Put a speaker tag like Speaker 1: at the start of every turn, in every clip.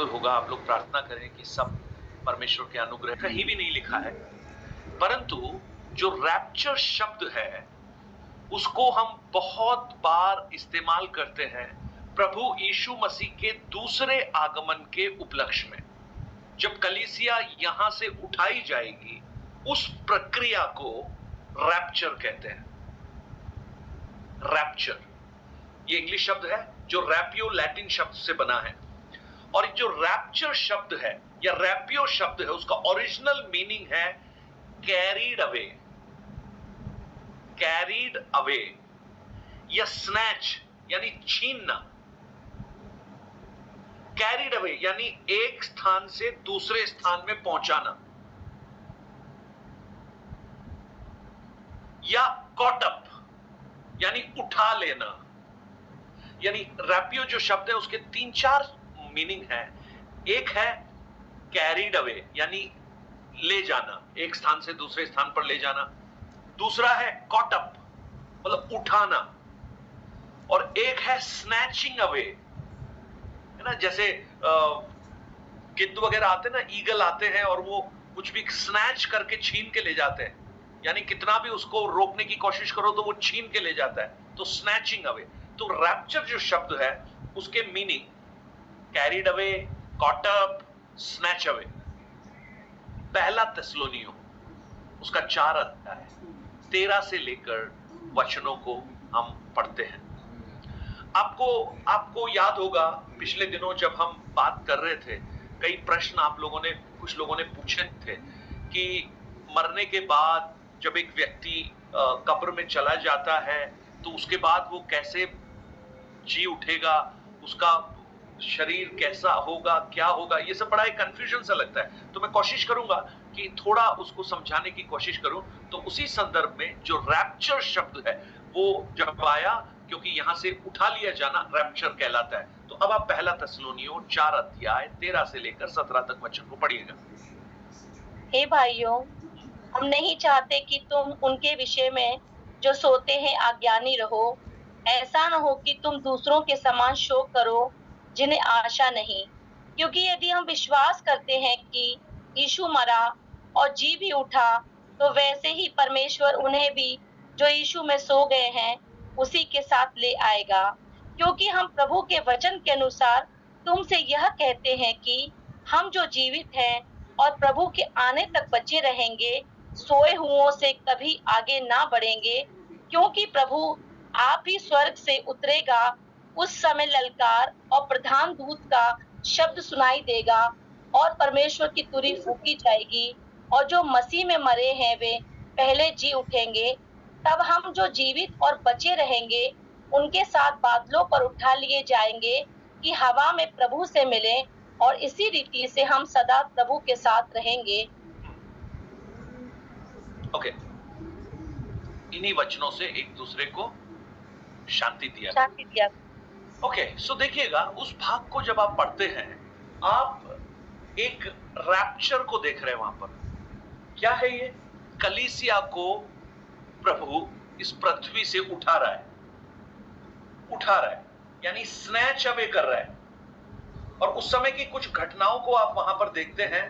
Speaker 1: Practical होगा। आप लोग प्रार्थना करें कि सब परमेश्वर के अनुग्रह, कहीं भी नहीं लिखा है, परंतु जो रैप्चर शब्द है उसको हम बहुत बार इस्तेमाल करते हैं प्रभु यीशु मसीह के दूसरे आगमन के उपलक्ष्य में। जब कलीसिया यहां से उठाई जाएगी, उस प्रक्रिया को रैप्चर कहते हैं। रैप्चर ये इंग्लिश शब्द है जो रैपियो लैटिन शब्द से बना है, और जो रैप्चर शब्द है या रैपियो शब्द है उसका ओरिजिनल मीनिंग है कैरीड अवे, कैरीड अवे या स्नैच यानी छीनना। कैरीड अवे यानी एक स्थान से दूसरे स्थान में पहुंचाना, या कॉट अप यानी उठा लेना। यानी रैपियो जो शब्द है उसके 3-4 मीनिंग है। एक है कैरीड अवे यानी ले जाना, एक स्थान से दूसरे स्थान पर ले जाना। दूसरा है कॉट अप मतलब उठाना, और एक है स्नैचिंग अवे, है ना, जैसे गिद्ध वगैरह आते हैं ना, ईगल आते हैं और वो कुछ भी स्नैच करके छीन के ले जाते हैं, यानी कितना भी उसको रोकने की कोशिश करो तो वो छीन के ले जाता है, तो स्नैचिंग अवे। तो रैप्चर जो शब्द है उसके meaning carried away, caught up, snatch away. पहला थिस्सलुनीयों उसका 4 अध्याय 13 से लेकर वचनों को हम पढ़ते हैं। आपको याद होगा पिछले दिनों जब हम बात कर रहे थे, कई प्रश्न आप लोगों ने, कुछ लोगों ने पूछे थे कि मरने के बाद जब एक व्यक्ति कब्र में चला जाता है तो उसके बाद वो कैसे जी उठेगा, उसका शरीर कैसा होगा, क्या होगा, ये सब बड़ा एक कंफ्यूजन सा लगता है। तो मैं कोशिश करूंगा कि थोड़ा उसको समझाने की कोशिश करूं। तो उसी संदर्भ में जो रैप्चर शब्द है वो जब आया, क्योंकि यहां से उठा लिया जाना रैप्चर कहलाता है। तो अब आप पहला थिस्सलुनीयों 4 अध्याय 13 से लेकर 17 तक वचन को पढ़िएगा।
Speaker 2: हे भाइयों, हम नहीं चाहते कि तुम उनके विषय में जो सोते हैं अज्ञानी रहो। ऐसा न हो कि तुम दूसरों के समान शोक करो जिन्हें आशा नहीं, क्योंकि यदि हम विश्वास करते हैं कि यीशु मरा और जी भी उठा, तो वैसे ही परमेश्वर उन्हें भी जो यीशु में सो गए हैं उसी के साथ ले आएगा। क्योंकि हम प्रभु के वचन के अनुसार तुमसे यह कहते हैं कि हम जो जीवित हैं और प्रभु के आने तक बचे रहेंगे, सोए हुओं से कभी आगे ना बढ़ेंगे। क्योंकि प्रभु आप ही स्वर्ग से उतरेगा, उस समय ललकार और प्रधान दूत का शब्द सुनाई देगा और परमेश्वर की तुरही फूंकी जाएगी, और जो मसीह में मरे हैं वे पहले जी उठेंगे। तब हम जो जीवित और बचे रहेंगे उनके साथ बादलों पर उठा लिए जाएंगे कि हवा में प्रभु से मिलें, और इसी रीति से हम सदा प्रभु के साथ रहेंगे।
Speaker 1: ओके, इन्हीं वचनों से एक दूसरे को शांति दिया। ओके, सो देखिएगा उस भाग को जब आप पढ़ते हैं, आप एक रैप्चर को देख रहे हैं। वहां पर क्या है? ये कलीसिया को प्रभु इस पृथ्वी से उठा रहा है, यानी स्नैच अवे कर रहा है। और उस समय की कुछ घटनाओं को आप वहां पर देखते हैं।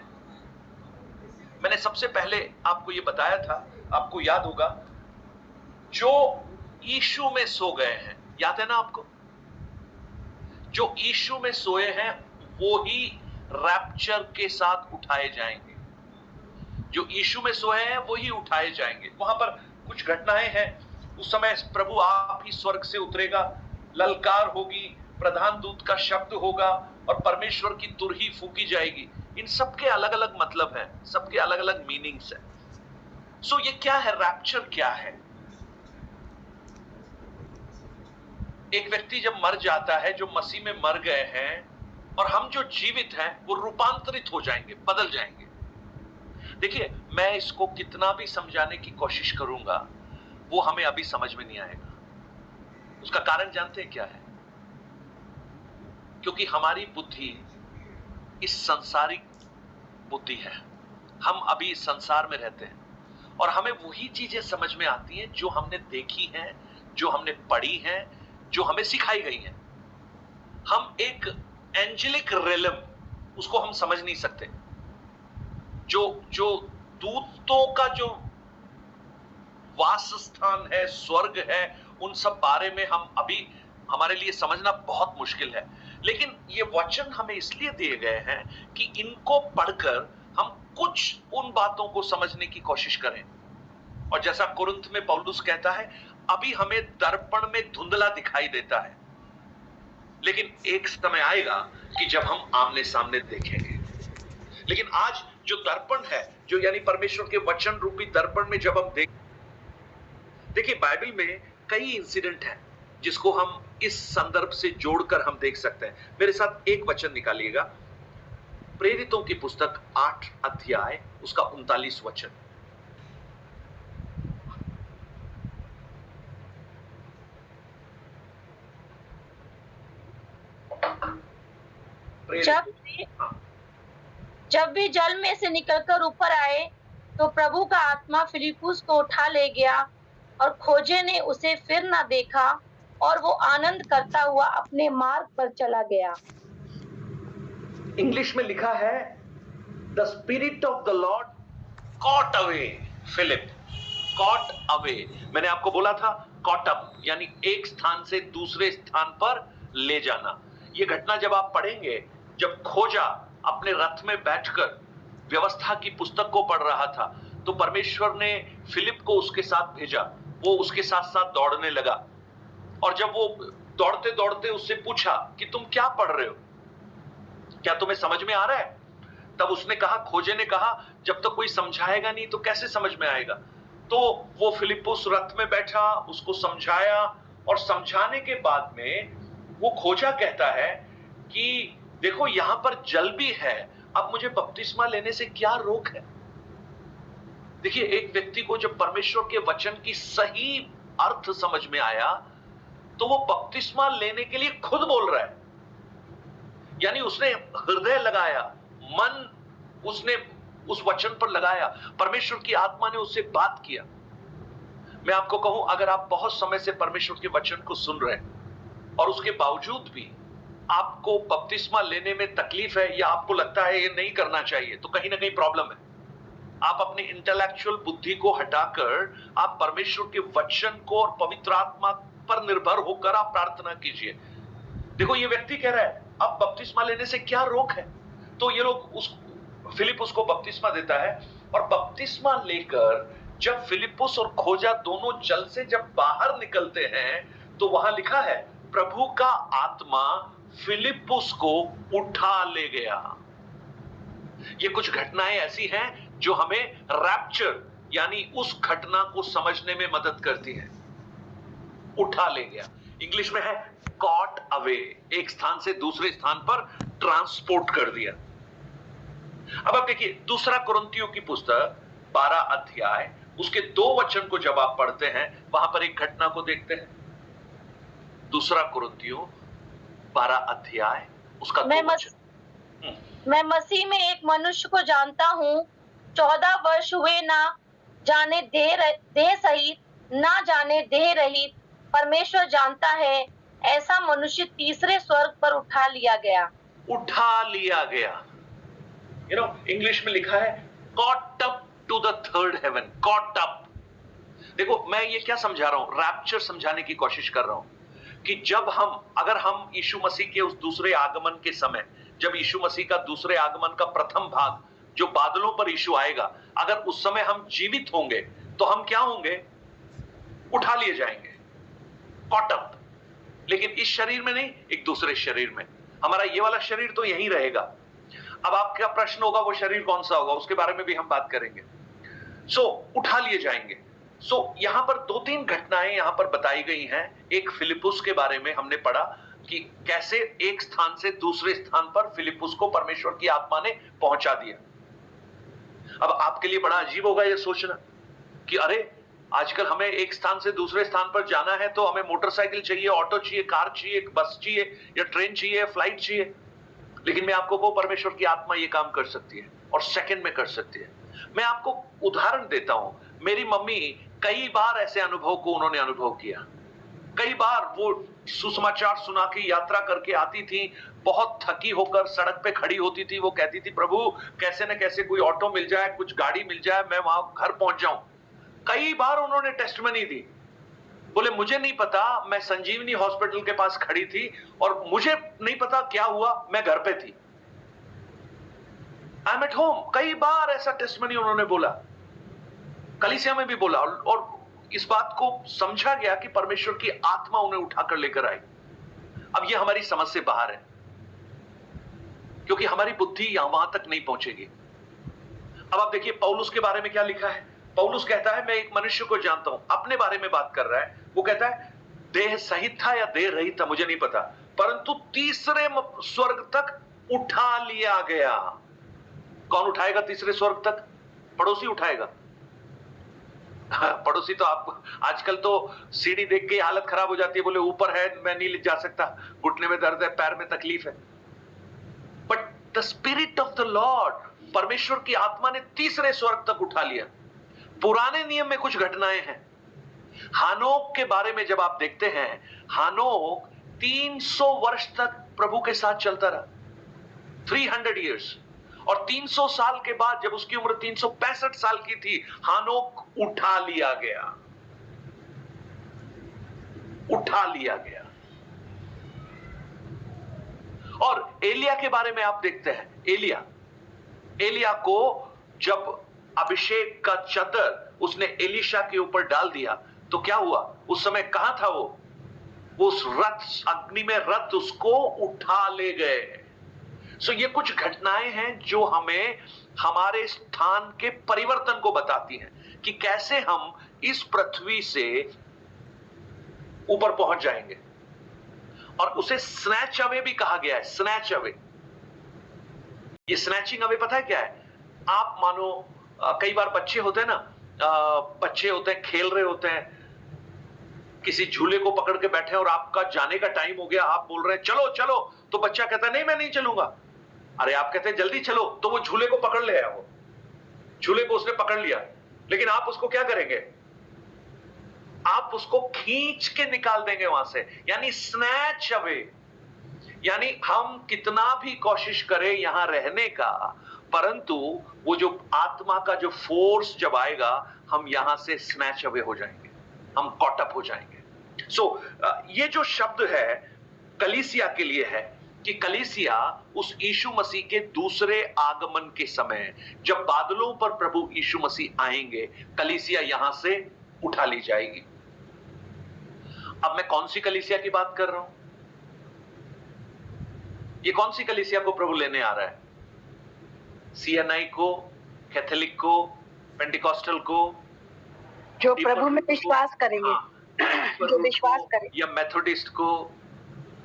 Speaker 1: मैंने सबसे पहले आपको ये बताया था, आपको याद होगा, जो यीशु में सो गए हैं, याद है ना आपको? जो यीशु में सोए हैं वो ही रैप्चर के साथ उठाए जाएंगे। जो यीशु में सोए हैं वो ही उठाए जाएंगे। वहां पर कुछ घटनाएं हैं। उस समय प्रभु आप ही स्वर्ग से उतरेगा, ललकार होगी, प्रधान दूत का शब्द होगा और परमेश्वर की तुरही फूंकी जाएगी। इन सबके अलग अलग मतलब हैं, सबके अलग अलग मीनिंग्स हैं। सो ये क्या है? रैप्चर क्या है? एक व्यक्ति जब मर जाता है, जो मसीह में मर गए हैं, और हम जो जीवित हैं वो रूपांतरित हो जाएंगे, बदल जाएंगे। देखिए, मैं इसको कितना भी समझाने की कोशिश करूंगा वो हमें अभी समझ में नहीं आएगा। उसका कारण जानते हैं क्या है? क्योंकि हमारी बुद्धि इस संसारिक बुद्धि है। हम अभी इस संसार में रहते हैं और हमें वही चीजें समझ में आती हैं जो हमने देखी हैं, जो हमने पढ़ी हैं, जो हमें सिखाई गई हैं। हम एक एंजेलिक रिलम उसको हम समझ नहीं सकते। जो जो दूतों का जो वास स्थान है, स्वर्ग है, उन सब बारे में हम अभी हमारे लिए समझना बहुत मुश्किल है। लेकिन ये वचन हमें इसलिए दिए गए हैं कि इनको पढ़कर हम कुछ उन बातों को समझने की कोशिश करें। और जैसा कुरिन्थ में पौलुस कहता है, अभी हमें दर्पण में धुंधला दिखाई देता है, लेकिन एक समय आएगा कि जब हम आमने सामने देखेंगे। लेकिन आज जो दर्पण है, जो यानी परमेश्वर के वचन रूपी दर्पण में जब हम देखिए, बाइबल में कई इंसिडेंट हैं जिसको हम इस संदर्भ से जोड़कर हम देख सकते हैं। मेरे साथ एक वचन निकालिएगा, प्रेरितों की पुस्तक 8 अध्याय उसका 39 वचन।
Speaker 2: जब भी जल में से निकलकर ऊपर आए तो प्रभु का आत्मा फिलिप्पुस को उठा ले गया और खोजे ने उसे फिर न देखा और वो आनंद करता हुआ अपने मार्ग पर चला गया।
Speaker 1: इंग्लिश में लिखा है, the spirit of the lord caught away Philip. Caught away, मैंने आपको बोला था कॉट अप यानी एक स्थान से दूसरे स्थान पर ले जाना। यह घटना जब आप पढ़ेंगे, जब खोजा अपने रथ में बैठकर व्यवस्था की पुस्तक को पढ़ रहा था, तो परमेश्वर ने फिलिप को उसके साथ भेजा। वो उसके साथ साथ दौड़ने लगा, और जब वो दौड़ते दौड़ते उससे पूछा कि तुम क्या पढ़ रहे हो, क्या तुम्हें समझ में आ रहा है? तब उसने कहा, खोजे ने कहा, जब तक कोई समझाएगा नहीं तो कैसे समझ में आएगा। तो वो फिलिप्पुस रथ में बैठा, उसको समझाया, और समझाने के बाद में वो खोजा कहता है कि देखो यहां पर जल भी है, अब मुझे बपतिस्मा लेने से क्या रोक है। देखिए, एक व्यक्ति को जब परमेश्वर के वचन की सही अर्थ समझ में आया तो वो बपतिस्मा लेने के लिए खुद बोल रहा है, यानी उसने हृदय लगाया, मन उसने उस वचन पर लगाया, परमेश्वर की आत्मा ने उससे बात किया। मैं आपको कहूं, अगर आप बहुत समय से परमेश्वर के वचन को सुन रहे हैं और उसके बावजूद भी आपको बपतिस्मा लेने में तकलीफ है, या आपको लगता है ये नहीं करना चाहिए, तो कहीं ना कहीं प्रॉब्लम है। आप अपनी इंटेलेक्चुअल बुद्धि को हटाकर आप परमेश्वर के वचन को और पवित्र आत्मा पर निर्भर होकर आप प्रार्थना कीजिए। देखो, ये व्यक्ति कह रहा है अब बपतिस्मा लेने से क्या रोक है। तो ये लोग फिलिप्पुस को बपतिस्मा देता है, और बपतिस्मा लेकर जब फिलिप्पुस और खोजा दोनों जल से जब बाहर निकलते हैं, तो वहां लिखा है, प्रभु का आत्मा फिलिप्पुस को उठा ले गया। ये कुछ घटनाएं ऐसी हैं जो हमें रैप्चर यानी उस घटना को समझने में मदद करती हैं। उठा ले गया, इंग्लिश में है कॉट अवे, एक स्थान से दूसरे स्थान पर ट्रांसपोर्ट कर दिया। अब आप देखिए, दूसरा कुरिन्थियों की पुस्तक 12 अध्याय उसके 2 वचन को जब आप पढ़ते हैं, वहां पर एक घटना को देखते हैं। दूसरा कुरिन्थियों 12 अध्याय उसका 2 वचन।
Speaker 2: मैं मसीह में एक मनुष्य को जानता हूँ, 14 वर्ष हुए, ना जाने देह सहित ना जाने देह रहित, परमेश्वर जानता है, ऐसा मनुष्य तीसरे स्वर्ग पर उठा लिया गया।
Speaker 1: उठा लिया गया, इंग्लिश में लिखा है caught up to the third heaven, caught up। देखो, मैं ये क्या समझा रहा हूं, रैप्चर समझाने की कोशिश कर रहा हूं कि जब अगर हम यीशु मसीह के उस दूसरे आगमन के समय, जब यीशु मसीह का दूसरे आगमन का प्रथम भाग जो बादलों पर यीशु आएगा, अगर उस समय हम जीवित होंगे तो हम क्या होंगे? उठा लिए जाएंगे, caught up। लेकिन इस शरीर में नहीं, एक दूसरे शरीर में। हमारा ये वाला शरीर तो यहीं रहेगा। अब आपका प्रश्न होगा वो शरीर कौन सा होगा, उसके बारे में भी हम बात करेंगे। उठा लिए जाएंगे। यहां पर 2-3 घटनाएं यहां पर बताई गई हैं। एक फिलिप्पुस के बारे में हमने पढ़ा कि कैसे एक स्थान से दूसरे स्थान पर फिलिप्पुस को परमेश्वर की आत्मा ने पहुंचा दिया। अब आपके लिए बड़ा अजीब होगा यह सोचना कि अरे, आजकल हमें एक स्थान से दूसरे स्थान पर जाना है तो हमें मोटरसाइकिल चाहिए, ऑटो चाहिए, कार चाहिए, बस चाहिए, या ट्रेन चाहिए, फ्लाइट चाहिए। लेकिन मैं आपको कहूं, परमेश्वर की आत्मा ये काम कर सकती है और सेकंड में कर सकती है। मैं आपको उदाहरण देता हूं। मेरी मम्मी कई बार ऐसे अनुभव को उन्होंने अनुभव किया। कई बार वो सुसमाचार सुना के यात्रा करके आती थी, बहुत थकी होकर सड़क पे खड़ी होती थी, वो कहती थी प्रभु कैसे न कैसे कोई ऑटो मिल जाए, कुछ गाड़ी मिल जाए, मैं वहां घर पहुंच जाऊं। कई बार उन्होंने टेस्टिमनी दी, बोले मुझे नहीं पता, मैं संजीवनी हॉस्पिटल के पास खड़ी थी और मुझे नहीं पता क्या हुआ, मैं घर पे थी, आई एम एट होम। कई बार ऐसा टेस्टिमनी उन्होंने बोला, कलीसिया में भी बोला, और इस बात को समझा गया कि परमेश्वर की आत्मा उन्हें उठाकर लेकर आई। अब ये हमारी समझ से बाहर है, क्योंकि हमारी बुद्धि यहां वहां तक नहीं पहुंचेगी। अब आप देखिए पौलुस के बारे में क्या लिखा है। पौलुस कहता है मैं एक मनुष्य को जानता हूं, अपने बारे में बात कर रहा है। वो कहता है देह सहित था या देह रहित था मुझे नहीं पता, परंतु तीसरे स्वर्ग तक उठा लिया गया। कौन उठाएगा तीसरे स्वर्ग तक? पड़ोसी उठाएगा। पड़ोसी तो आप आजकल तो सीढ़ी देख के हालत खराब हो जाती है, बोले ऊपर है मैं नहीं जा सकता, घुटने में दर्द है, पैर में तकलीफ है। But the spirit of the Lord, परमेश्वर की आत्मा ने तीसरे स्वर्ग तक उठा लिया। पुराने नियम में कुछ घटनाएं हैं। हानोक के बारे में जब आप देखते हैं, हानोक 300 वर्ष तक प्रभु के साथ चलता रहा, 300 इयर्स। और 300 साल के बाद जब उसकी उम्र 365 साल की थी, हानोक उठा लिया गया, उठा लिया गया। और एलिया के बारे में आप देखते हैं, एलिया को जब अभिषेक का चदर उसने एलीशा के ऊपर डाल दिया तो क्या हुआ? उस समय कहां था वो? उस रथ, अग्नि में रथ उसको उठा ले गए। सो ये कुछ घटनाएं हैं जो हमें हमारे स्थान के परिवर्तन को बताती हैं कि कैसे हम इस पृथ्वी से ऊपर पहुंच जाएंगे। और उसे स्नैच अवे भी कहा गया है, स्नैच अवे। ये स्नैचिंग अवे पता है क्या है? आप मानो कई बार बच्चे होते हैं ना, बच्चे होते हैं, खेल रहे होते हैं, किसी झूले को पकड़ के बैठे और आपका जाने का टाइम हो गया, आप बोल रहे हैं चलो चलो, तो बच्चा कहता है नहीं मैं नहीं चलूंगा। अरे आप कहते हैं जल्दी चलो, तो वो झूले को पकड़ ले आया, वो झूले को उसने पकड़ लिया, लेकिन आप उसको क्या करेंगे? आप उसको खींच के निकाल देंगे वहां से, यानी स्नैच अवे। यानी हम कितना भी कोशिश करें यहां रहने का, परंतु वो जो आत्मा का जो फोर्स जब आएगा, हम यहां से स्नैच अवे हो जाएंगे, हम कॉट अप हो जाएंगे। सो ये जो शब्द है कलीसिया के लिए है कि कलीसिया उस यीशु मसीह के दूसरे आगमन के समय जब बादलों पर प्रभु यीशु मसीह आएंगे, कलीसिया यहां से उठा ली जाएगी। अब मैं कौन सी कलीसिया की बात कर रहा हूं? ये कौन सी कलीसिया को प्रभु लेने आ रहा है? सीएनआई को, कैथोलिक को, पेंटिकॉस्टल को,
Speaker 3: जो प्रभु में विश्वास करेंगे, जो विश्वास करे,
Speaker 1: या मेथोडिस्ट को?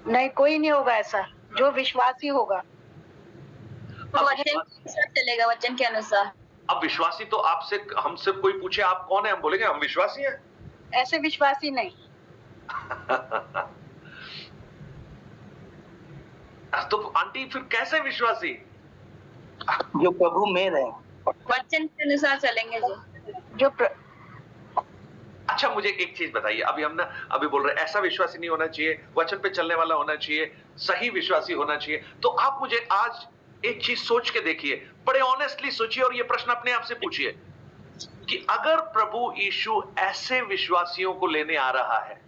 Speaker 3: नहीं, कोई नहीं होगा ऐसा, जो विश्वासी होगा।
Speaker 2: वचन के अनुसार चलेगा, वचन के अनुसार।
Speaker 1: अब विश्वासी तो आपसे, हमसे कोई पूछे आप कौन है, हम बोलेंगे हम विश्वासी हैं।
Speaker 3: ऐसे विश्वासी नहीं।
Speaker 1: तो आंटी फिर कैसे विश्वासी?
Speaker 4: जो प्रभु में रहे,
Speaker 2: वचन के अनुसार चलेंगे
Speaker 3: जो
Speaker 1: अच्छा मुझे एक चीज बताइए, अभी हम ना अभी बोल रहे हैं ऐसा विश्वासी नहीं होना चाहिए, वचन पे चलने वाला होना चाहिए, सही विश्वासी होना चाहिए। तो आप मुझे आज एक चीज सोच के देखिए, बड़े ऑनेस्टली सोचिए और ये प्रश्न अपने आप से पूछिए कि अगर प्रभु यीशु ऐसे विश्वासियों को लेने आ रहा है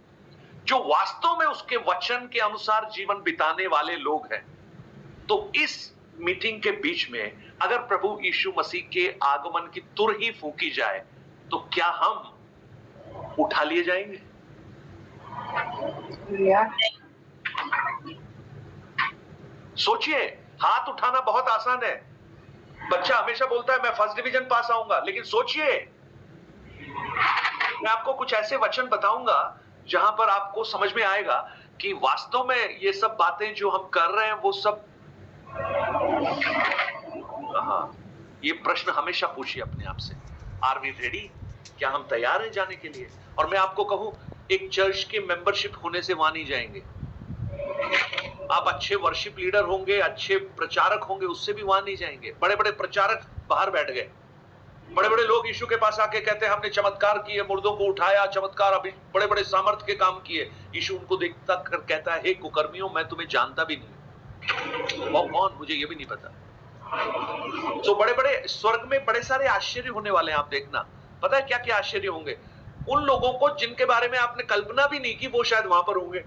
Speaker 1: जो वास्तव में उसके वचन के अनुसार जीवन बिताने वाले लोग हैं, तो इस मीटिंग के बीच में अगर प्रभु यीशु मसीह के आगमन की तुर ही फूंकी जाए तो क्या हम उठा लिए जाएंगे? सोचिए, हाथ उठाना बहुत आसान है। बच्चा हमेशा बोलता है मैं फर्स्ट डिवीजन पास आऊंगा, लेकिन सोचिए, मैं आपको कुछ ऐसे वचन बताऊंगा जहां पर आपको समझ में आएगा कि वास्तव में ये सब बातें जो हम कर रहे हैं वो सब। हाँ, ये प्रश्न हमेशा पूछिए अपने आप से, आर वी रेडी? क्या हम तैयार हैं जाने के लिए? और मैं आपको कहूं, एक चर्च के मेंबरशिप होने से वहां नहीं जाएंगे। आप अच्छे वर्शिप लीडर होंगे, अच्छे प्रचारक होंगे, उससे भी वहां नहीं जाएंगे। बड़े बड़े प्रचारक बाहर बैठ गए, बड़े बड़े लोग यीशु के पास आके कहते हैं हमने चमत्कार किए, मुर्दों को उठाया, चमत्कार, अभी बड़े बड़े सामर्थ के काम किए। यीशु उनको देखता कर कहता है, हे कुकर्मियों, मैं तुम्हें जानता भी नहीं। वो कौन, मुझे ये भी नहीं पता। तो बड़े बड़े स्वर्ग में बड़े सारे आश्चर्य होने वाले हैं, आप देखना। पता है क्या क्या आश्चर्य होंगे? उन लोगों को जिनके बारे में आपने कल्पना भी नहीं की, वो शायद वहां पर होंगे,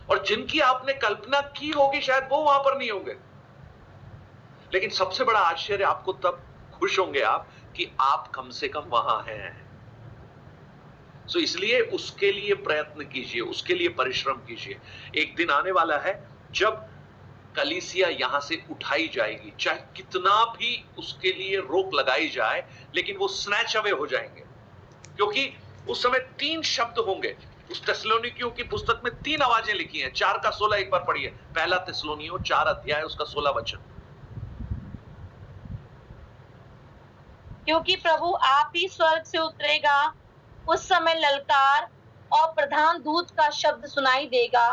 Speaker 1: और जिनकी आपने कल्पना की होगी शायद वो वहां पर नहीं होंगे। लेकिन सबसे बड़ा आश्चर्य आपको तब खुश होंगे आप कि आप कम से कम वहां हैं। सो इसलिए उसके लिए प्रयत्न कीजिए, उसके लिए परिश्रम कीजिए। एक दिन आने वाला है जब कलीसिया यहां से उठाई जाएगी, चाहे कितना भी उसके लिए रोक लगाई जाए, लेकिन वो स्नैच अवे हो जाएंगे। क्योंकि उस समय 3 शब्द होंगे। उस थिस्सलुनीकियों की पुस्तक में 3 आवाजें लिखी हैं। 4 का 16 एक बार पढ़िए। पहला थिस्सलुनियों 4 अध्याय उसका 16 वचन।
Speaker 2: क्योंकि प्रभु आप ही स्वर्ग से उतरेगा, उस समय ललकार और प्रधान दूत का शब्द सुनाई देगा,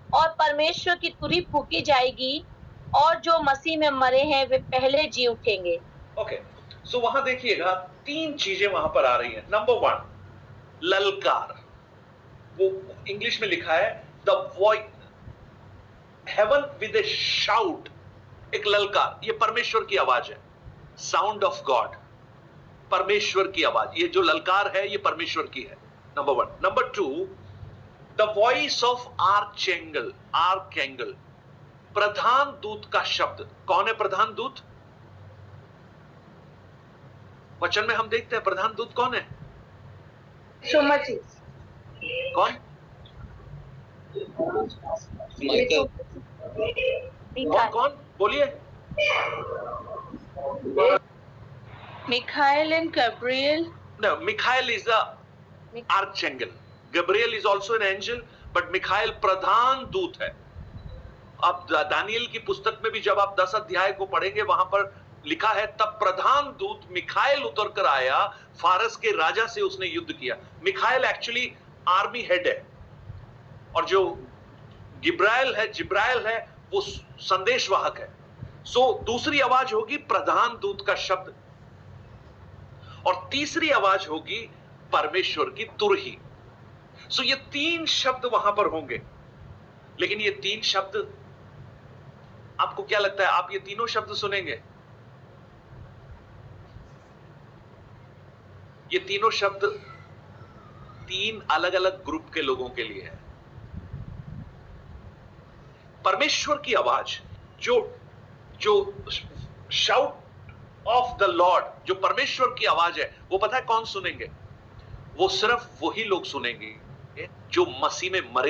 Speaker 2: और परमेश्वर की तुरही फूकी जाएगी, और जो मसीह में मरे हैं वे पहले जी उठेंगे।
Speaker 1: ओके, सो वहां देखिएगा 3 चीजें वहां पर आ रही हैं। नंबर 1, ललकार। वो इंग्लिश में लिखा है the voice, heaven with A shout, एक ललकार। ये परमेश्वर की आवाज है, साउंड ऑफ गॉड, परमेश्वर की आवाज। ये जो ललकार है ये परमेश्वर की है, number 1। Number 2, the voice of archangel, archangel, प्रधान दूत का शब्द। कौन है प्रधान दूत? वचन में हम देखते हैं प्रधान दूत कौन है।
Speaker 3: सुमति,
Speaker 1: कौन? कौन कौन बोलिए।
Speaker 3: Michael and Gabriel.
Speaker 1: No, Michael is the archangel. Gabriel is also an angel, but Michael प्रधान दूत है। अब दानियल की पुस्तक में भी जब आप 10 अध्याय को पढ़ेंगे, वहां पर लिखा है तब प्रधान दूत मिखाइल उतर कर आया, फारस के राजा से उसने युद्ध किया। मिखाइल एक्चुअली आर्मी हेड है, और जो जिब्राइल है वो संदेशवाहक है। सो दूसरी आवाज होगी प्रधान दूत का शब्द, और तीसरी आवाज होगी परमेश्वर की तुरही। सो ये 3 शब्द वहां पर होंगे। लेकिन ये 3 शब्द, आपको क्या लगता है, आप ये तीनों शब्द सुनेंगे? ये तीनों शब्द 3 अलग अलग ग्रुप के लोगों के लिए है। परमेश्वर की आवाज, जो शाउट ऑफ द लॉर्ड, जो परमेश्वर की आवाज है, वो पता है कौन सुनेंगे? वो सिर्फ वही लोग सुनेंगे जो मसीह में मरे